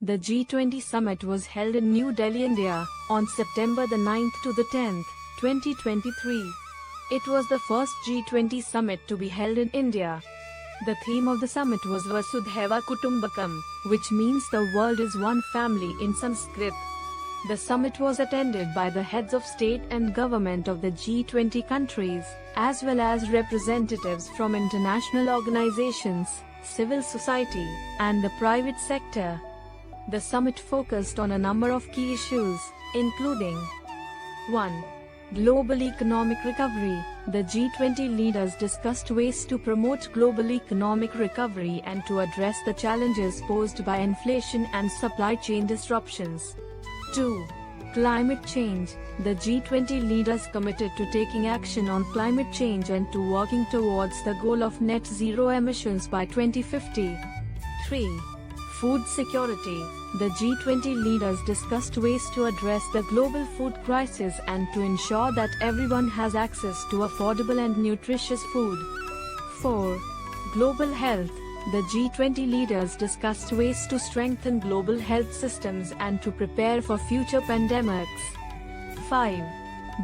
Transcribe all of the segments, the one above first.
The G20 summit was held in New Delhi, India, on September the 9th to the 10th, 2023. It was the first G20 summit to be held in India. The theme of the summit was Vasudhaiva Kutumbakam, which means the world is one family in Sanskrit. The summit was attended by the heads of state and government of the G20 countries, as well as representatives from international organizations, civil society, and the private sector. The summit focused on a number of key issues, including 1. Global economic recovery. The G20 leaders discussed ways to promote global economic recovery and to address the challenges posed by inflation and supply chain disruptions. 2. Climate change. The G20 leaders committed to taking action on climate change and to working towards the goal of net zero emissions by 2050. 3. Food security. The G20 leaders discussed ways to address the global food crisis and to ensure that everyone has access to affordable and nutritious food. 4. Global health. The G20 leaders discussed ways to strengthen global health systems and to prepare for future pandemics. 5.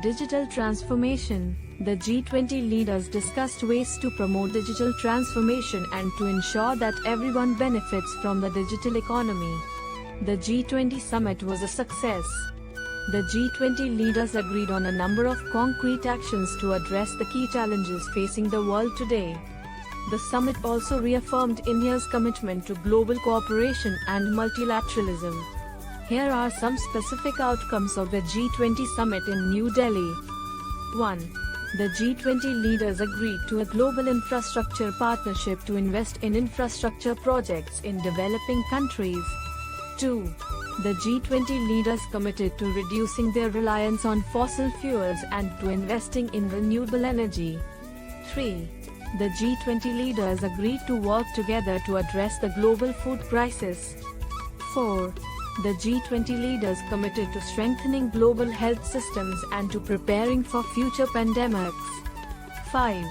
Digital transformation. The G20 leaders discussed ways to promote digital transformation and to ensure that everyone benefits from the digital economy. The G20 summit was a success. The G20 leaders agreed on a number of concrete actions to address the key challenges facing the world today. The summit also reaffirmed India's commitment to global cooperation and multilateralism. Here are some specific outcomes of the G20 summit in New Delhi. 1. The G20 leaders agreed to a global infrastructure partnership to invest in infrastructure projects in developing countries. 2. The G20 leaders committed to reducing their reliance on fossil fuels and to investing in renewable energy. 3. The G20 leaders agreed to work together to address the global food crisis. 4. The G20 leaders committed to strengthening global health systems and to preparing for future pandemics. 5.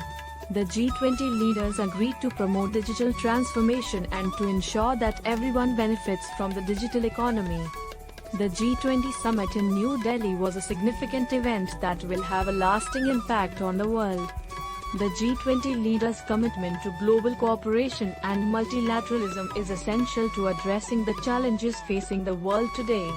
The G20 leaders agreed to promote digital transformation and to ensure that everyone benefits from the digital economy. The G20 summit in New Delhi was a significant event that will have a lasting impact on the world. The G20 leaders' commitment to global cooperation and multilateralism is essential to addressing the challenges facing the world today.